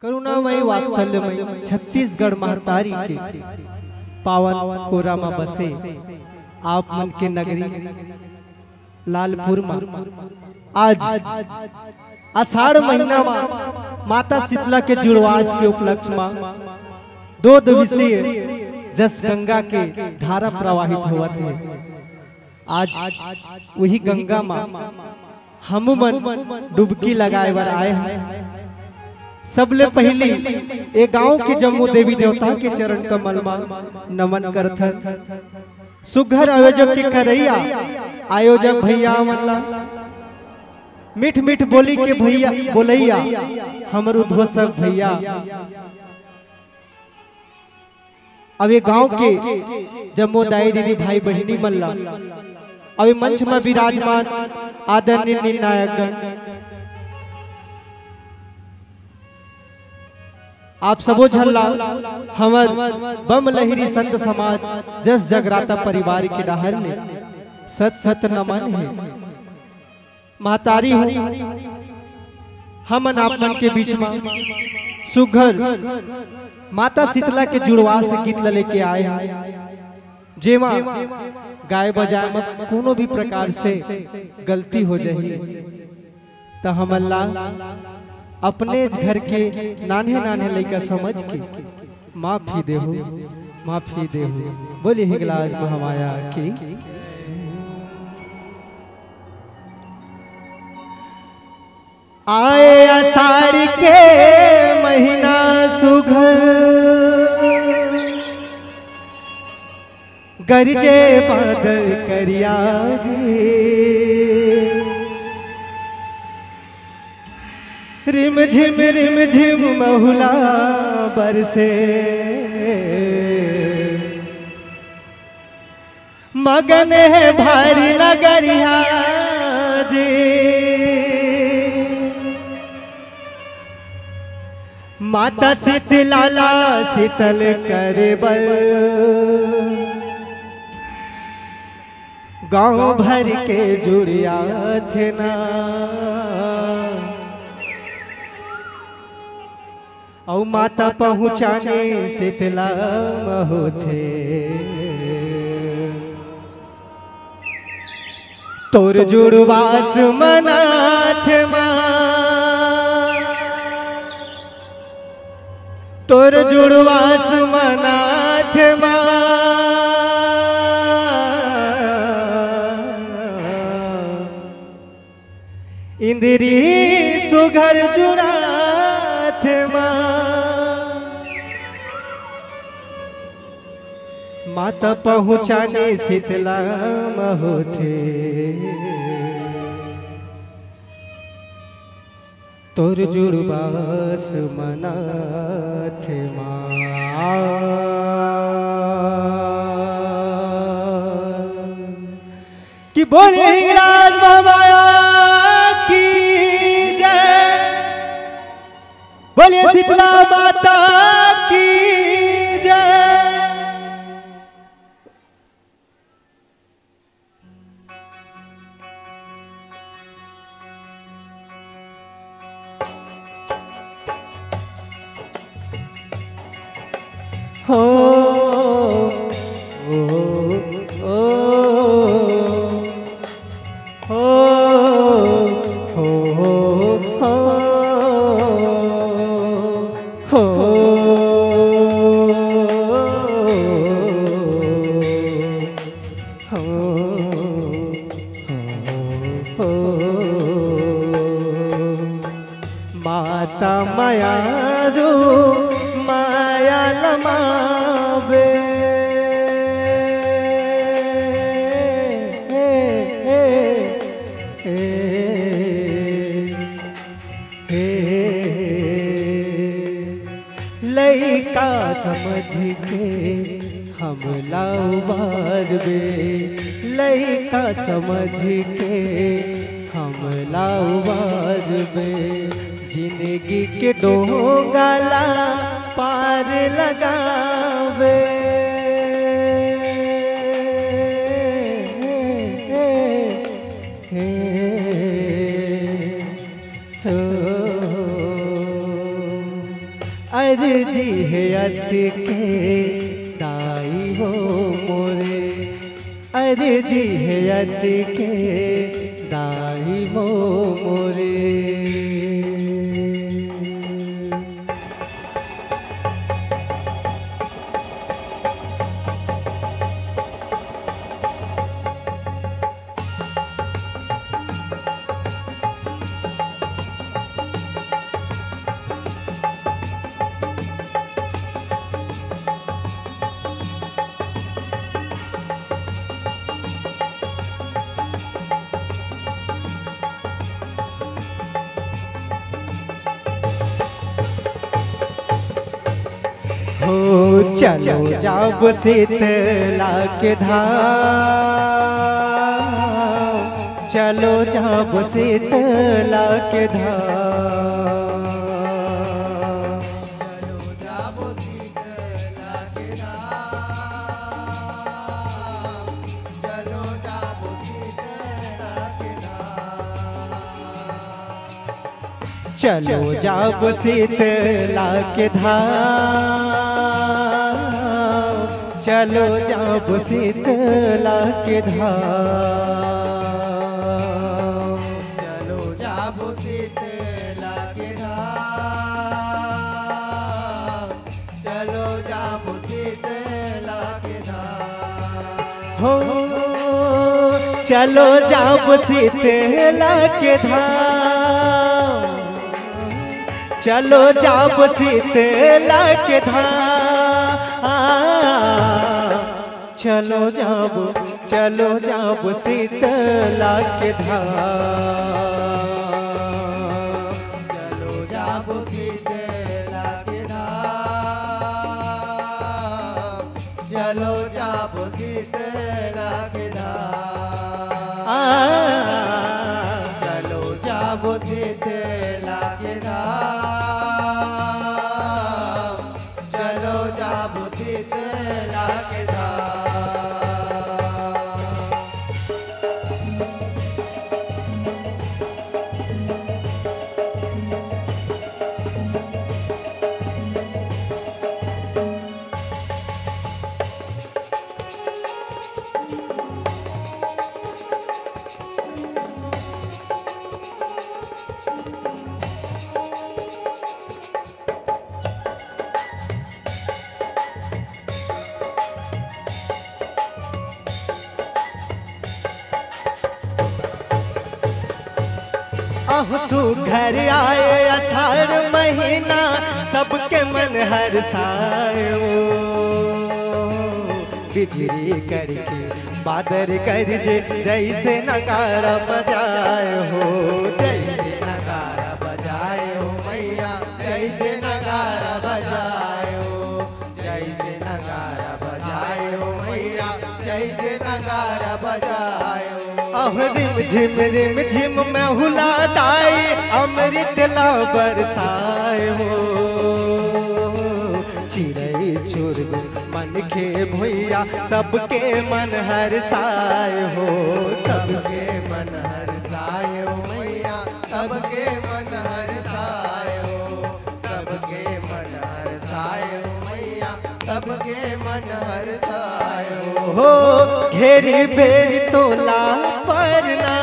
करुणामय वात्सल्यमय छत्तीसगढ़ महतारी के पावन कोरा में बसे आप मन के नगरी लालपुर में आज आषाढ़ महीना में माता शीतला के जुड़वास के उपलक्ष्य में 2 दिवसीय जस गंगा के धारा प्रवाहित होवत है। आज वही गंगा में हम मन डुबकी लगाए बर आए हैं। सबले पहली एक गांव के जम्मू देवी देवता के चरण कमल में नमन करथन। सुघर आयोजक के करैया आयोजक भैया मनला मीठ मीठ बोली के भैया बोलैया हमर उद्घोषक भैया। अब ये गांव के जम्मू दाई दीदी भाई बहनी मनला अब मंच में विराजमान आदरणीय निर्णायकगण आप सबो झल्ला हमर बम लहरी संत समाज जस जगराता परिवार के डहर में सत सत नमन है। महतारी हूँ हम आपमन के बीच में सुघर माता शीतला के जुड़वा से गीत लेके आए हैं जेमा गाय बजाए में कोनो भी प्रकार से गलती हो जाए तो हम अल्लाह अपने घर के नाने नाने लड़का समझ के माफी दे हो बोली हिंगलाज महामाया की। आए आषाढ़ के महीना सुघर गरजे बादल करिया जी रिम झिम महुला बरसे मगन है भारी नगरिया जी माता शीतला शीतल करे बल गांव भर के जुड़िया थे ना औ माता पहुँचाने शीतला होते तोर जुड़वास मनाथ तोर जुड़वास मनाथ इंद्री सुघर जुड़ाथ माता पहुँचाने शीतला होते तोर जुड़वास मनाथ कि बोले हिंगलाज महामाया की जय बोलिए शीतला माता की जय। हो ओ ओ हो हो हो हो माता माया जो माया लमावे लइका समझ के हम लाऊ बाजबे लइका समझ के हम लाऊ बाजबे जिंदगी के डोंगला पार लगावे जी है अति के दाई हो मोरे, अरे जी है अति के दाई हो मोरे। हो चलो जब शीतला के धाम, चलो जब शीतला के धाम, चलो जब शीतला के धाम, चलो जब शीतला के धाम, चलो जब शीतला के धाम, चलो जब शीतला के धाम, चलो जब शीतला के धाम, चलो जब शीतला के धाम, हो चलो जब शीतला के धाम, चलो जब शीतला के धाम, चलो जब शीतला के धाम, चलो जब शीतला के धाम, चलो जब शीतला के धाम, चलो जब शीतला के धाम, चलो जब शीतला के धाम। आहसु घर आए आषाढ़ महीना, सबके मन हर्षायो, बिजली करके बादर गरजे जैसे नगाड़ा बजाए हो, जैसे नगाड़ा बजाए हो मैया, जैसे नगाड़ा बजाए हो, जैसे नगाड़ा बजाए हो मैया, जैसे नगाड़ा बजाए हो। अह रिम झिम में हुलादाई, अमृत ला बरसाए हो, चिड़ै चुरग मन के भैया, सबके मन हर्षाए हो, सबके मन हर्षाए हो मैया, सबके मन हर्षाए हो, सबके मन हर्षाए हो मैया, सबके मन हर्षाए हो घेरी बेरी तोला परना,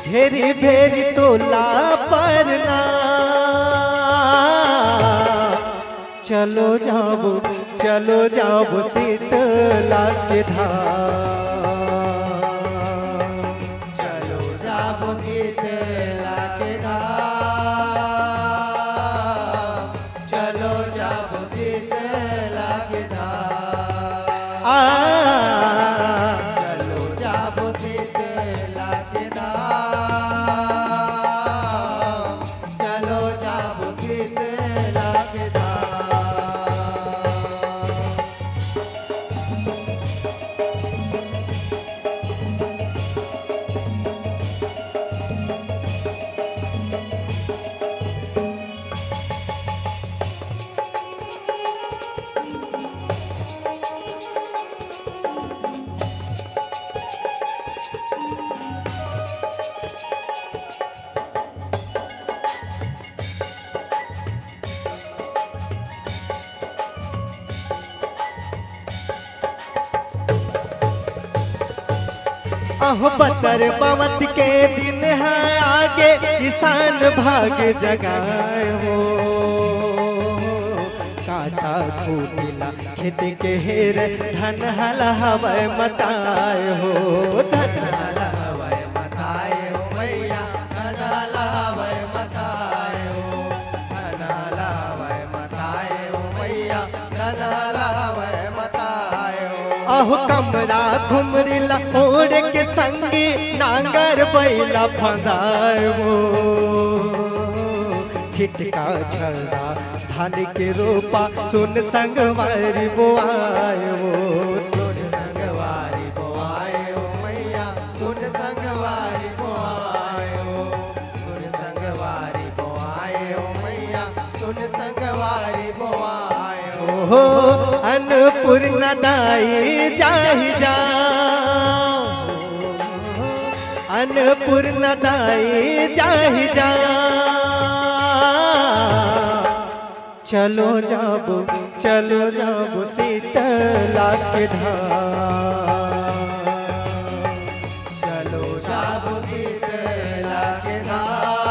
घेरी बेरी तोला परना, चलो जाबो शीतला के धाम, चलो जाबो शीतला के धाम, चलो जाबो शीतला के धाम, चलो जाबो शीतला के धाम, चलो जाबो शीतला के धाम। अहो बतर बवत के दिन है आगे किसान भाग जगाए हो काटा खूटिला खेत के हेर धन हलावे मताए हो धन हलावे मताए हो मैया धन हलावे मताए हो धन हलावे मताए हो मैया धन हलावे मताए हो अहो कमरा घुमरिला ओढ़ के संगी नांगर बैला फंदाए हो छिटका छलदा धान के रोपा सुन संगवारी बोआए हो सुन संगवारी बोआए हो मैया सुन संगवारी बोआए हो सुन संगवारी बोआए हो मैया सुन संगवारी बोआए हो अन्नपूर्णा दाई जाहि जा अन्नपूर्णा दाई जाहि जा चलो जाबो शीतला के धाम चलो जाबो शीतला के धाम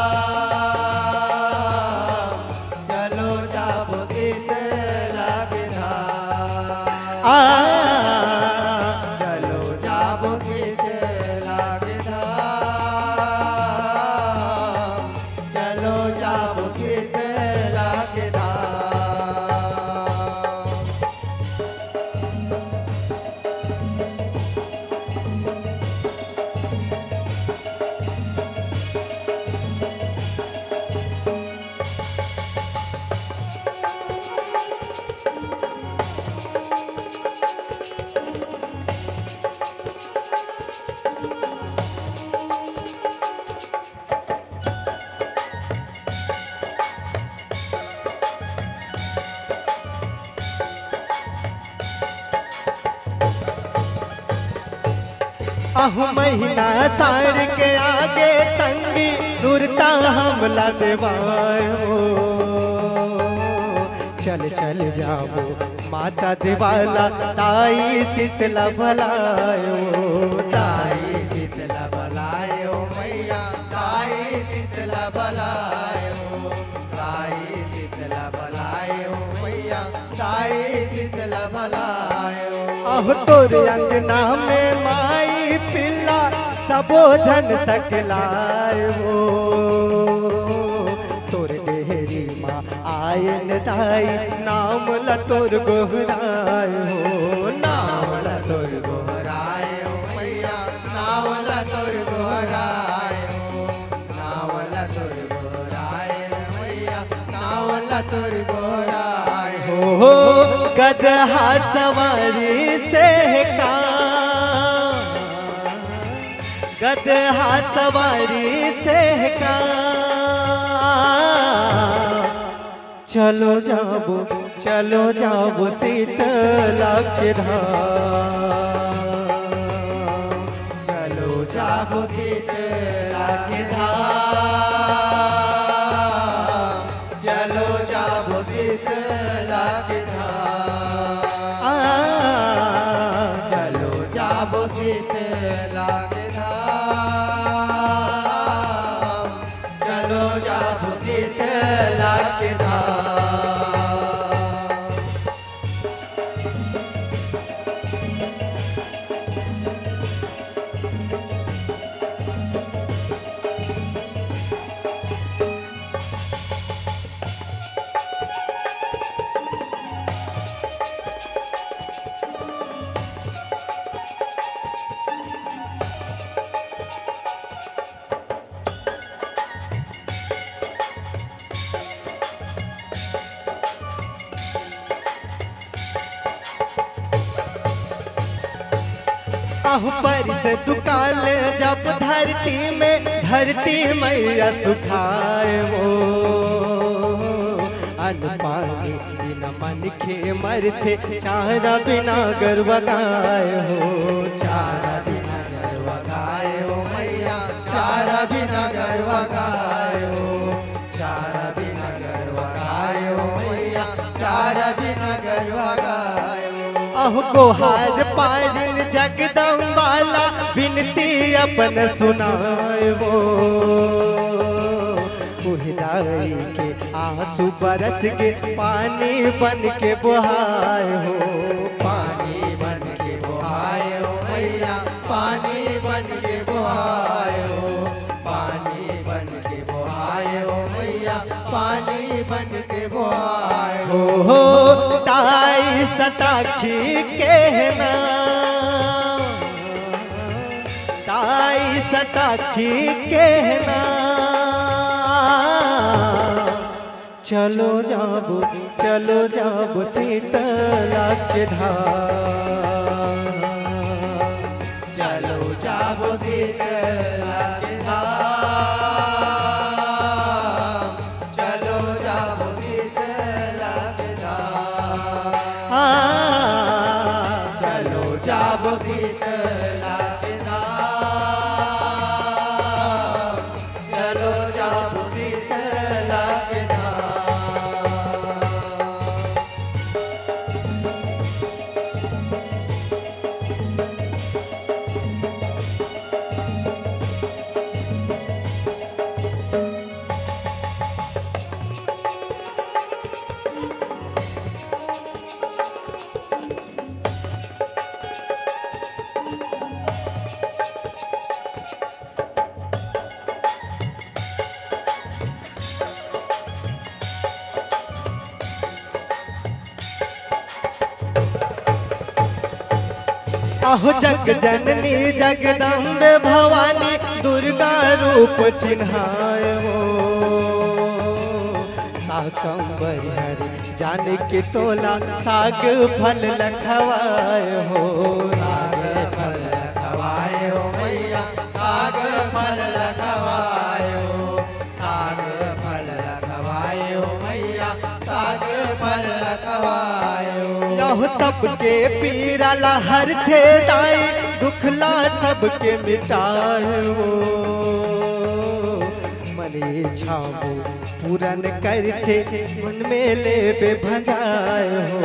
चलो जाबो शीतला के धाम चलो जाबो शीतला के धाम चलो जाबो शीतला के धाम अहो महीना साड़ के आगे संगी दूरता हमला देवाए हो चल चल जाओ माता दिवाला ताई शीतला भलाए हो ताई शीतला भलाए हो मैया ताई शीतला भलाए हो ताई शीतला भलाए हो मैया ताई शीतला भलाए हो अहो तोर अंगना में माई पिल्ला सबो जन सकलाए हो तोर देहरी माँ आयन दाई नाम ल तोर गोहराए हो नाम ल तोर गोहराए हो मैया नाम ल तोर गोहराए हो नाम ल तोर गोहराए मैया नाम ल तोर गोहराए हो गदहा सवारी से का गदहा सवारी से का चलो जाबो शीतला के धाम चलो जाबो शीतला के धाम चलो जाबो शीतला के धाम चलो जाबो शीतला के धाम चलो जाबो शीतला के धाम आहु परिस दुकाल जब धरती मैया सुखाए वो अन्न पानी बिना मन के मरते चारा बिना गरवा गाय हो चारा बिना गरवा गाय हो मैया चारा बिना गरवा गाय हो चारा बिना गरवा गाय हो मैया चारा बिना गरवा गाय हो आहो गोहार पाजिन जगदम्बाला बिनती अपन सुनाए वो उहदाई के आंसू बरस के पानी बन के बहाए हो पानी बन के बहाए हो मैया पानी बन के बहाए हो पानी बन के बहाए हो मैया पानी बन के बहाए हो ताई सताक्षी कहना ताई सताक्षी कहना चलो जाबो शीतला के धाम चलो जाबो शीतला के धाम चलो जाबो शीतला के धाम चलो जाबो शीतला के धाम चलो जाबो शीतला के धाम आहो जग जननी जगदम्बे भवानी दुर्गा रूप चिन्हाए वो साकंबर हरि जान के तोला साग फल लखवाए हो साग फल लखवाए हो मैया साग फल लखवाए हो साग फल लखवाए हो मैया साग फल लखवाए हो आहो सबके पीरा लहर थे दाई दुखला सबके मिटाए वो मने छाबो पूरन करते मन में ले बे भजाए हो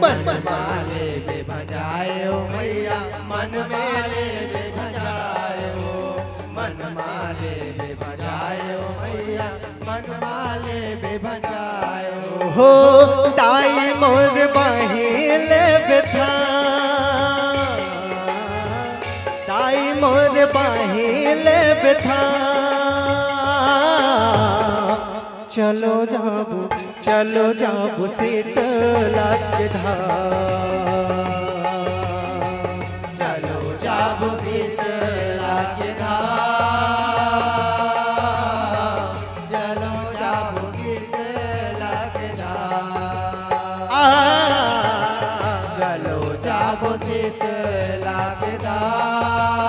मन माले बे भजाए हो मैया मन माले बे भजाए हो मन माले बे भजाए हो मैया मन माले बे भजाए हो ताई मोर बाही ले बेथा ताई मोर बाही ले बेथा चलो जाबो शीतला के धाम चलो जाबो शीतला के धाम चलो जाबो शीतला के धाम चलो जाबो शीतला के धाम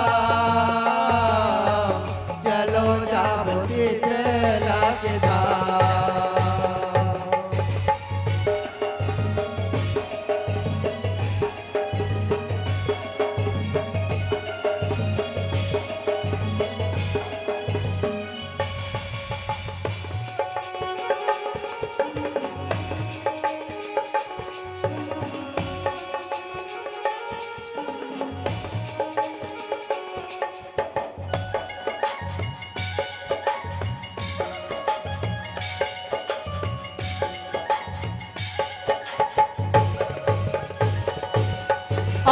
चलो जाबो शीतला के धाम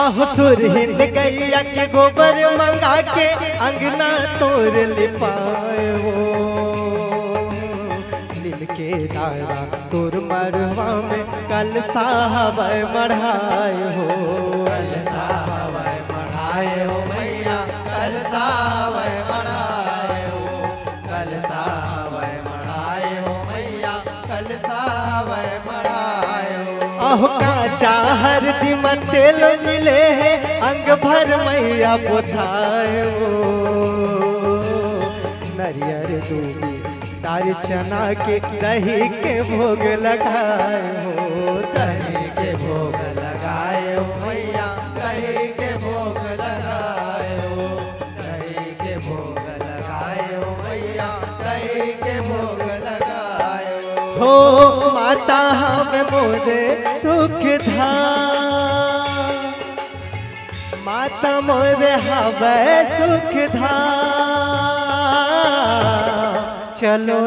आहो सुरहिंद गैया के गोबर मंगा के अंगना तोर लिपाए वो नील के दारा तोर मरवा में कल साहबे मढ़ाए हो कल साहबे मढ़ाए हो मैया कल साहबे मढ़ाए हो कल साहबे मढ़ाए हो मैया कल साहबे मढ़ाए हो आहो काचा हरदी में तेल मिले है अंग भर मैया पोथाए हो नरियर दूबी तार चना के दही के भोग लगाए हो दही के भोग लगाए हो मैया दही के भोग लगाए हो दही के भोग लगाए हो मैया दही के भोग लगाए हो माता हम मोरे सुख धाम माता मोर हवे सुख धाम, चलो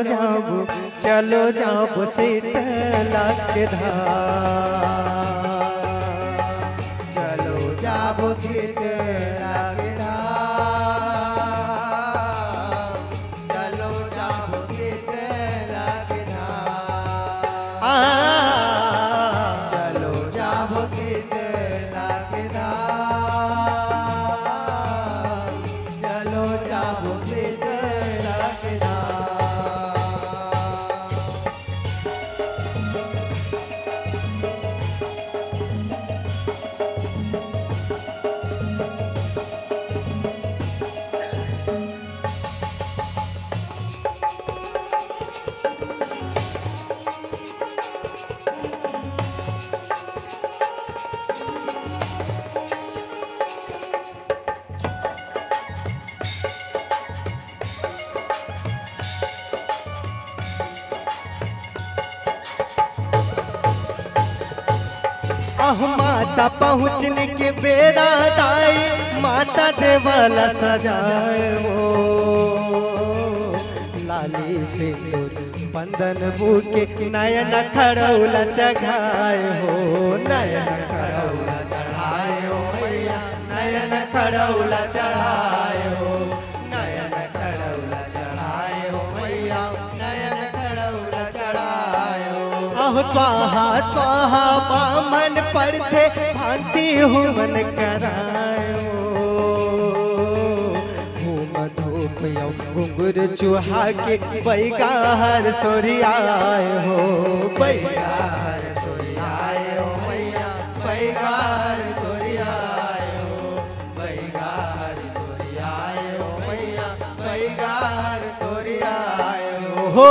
जाबो शीतला के धाम, चलो जाबो शीतला के धाम, चलो जाबो शीतला के धाम, चलो जाबो शीतला के धाम, चलो जाबो शीतला के धाम। अहो माता पहुँचने के बेरा दाई, माता देवाला सजाए हो, लाली से बंधन बुके नयन खड़ौला चढ़ाए हो, नयन खड़ौला चढ़ाए हो मैया, नयन खड़ौला चढ़ाए हो, नयन खड़ौला चढ़ाए हो मैया, नयन खड़ौला चढ़ाए हो। अहो स्वाहा स्वाहा बामन पड़ते भांति हुमन करायो, घूम धूप यौ घुंगुर चूहा के बैगाहर सोरियाए हो, बैगाहर सोरियाए हो मैया, बैगाहर सोरियाए हो, बैगाहर सोरियाए हो मैया, बैगाहर सोरियाए हो।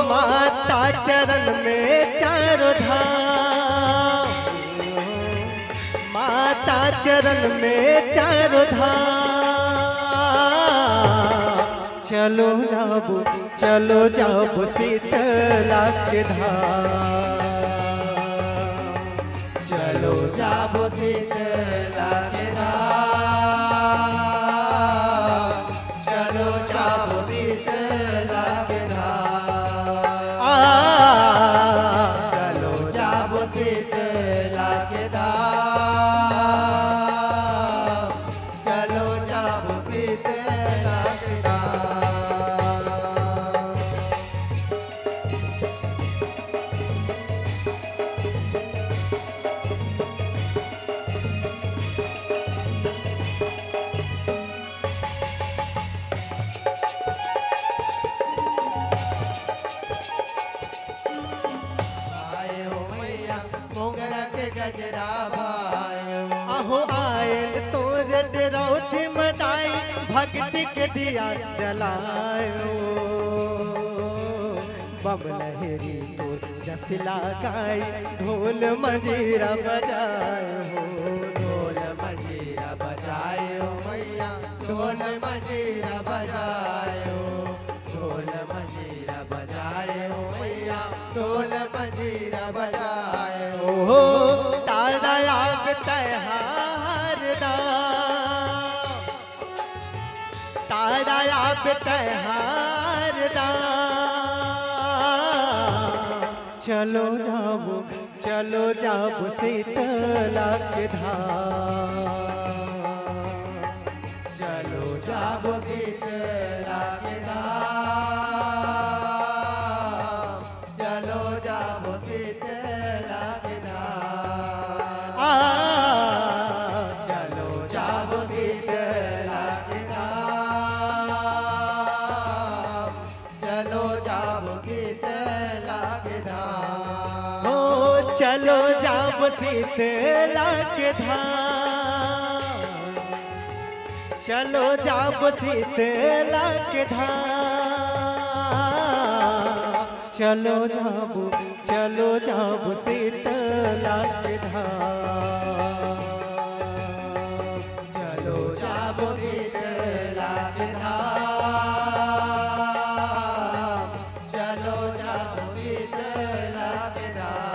माता चरण में चारों धाम, माता चरण में चारों धाम, चलो जाबो शीतला के धाम, चलो जाबो शीतला के धाम, चलो जाबो शीतला के धाम, चलो जाबो शीतला के धाम, चलो जाबो शीतला के धाम। मोगरा के गजरा भायो, अहो आयल तो रौथी मदाई, भक्ति के दिया जलायो, बम लहरी तो जसला गाई, ढोल मंजीरा बजायो, ढोल मंजीरा बजायो मैया, ढोल मंजीरा बजायो, ढोल मंजीरा बजायो मैया, ढोल मंजीरा बजायो। हो तारा याद तैहार दा, तारा याद तैहार दा, चलो जाबो शीतला के धाम, चलो जाबो शीतला के धाम, चलो जाबो शीतला के धाम, चलो जाबो शीतला के धाम, चलो जाबो शीतला के धाम। हो चलो जाबो शीतला के धाम, चलो जाबो शीतला के धाम, चलो जाबो शीतला के धाम, चलो जाबो शीतला के धाम, चलो जाबो शीतला के धाम,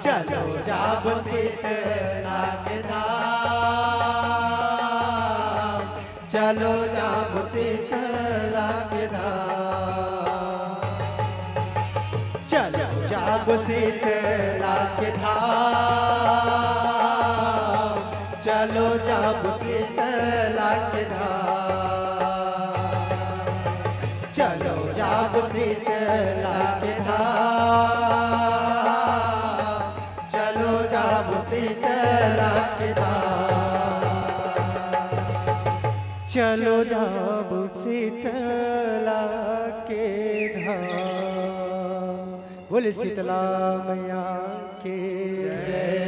चलो चलो जाब शीतला के धाम, चलो जाब शीतला के धाम, चलो जाब शीतला के धाम, चलो जाब शीतला के धाम, चलो जाब शीतला के धाम, चलो जाब शीतला के धाम, चलो जाब शीतला के धाम। बोले शीतला मैया के जय।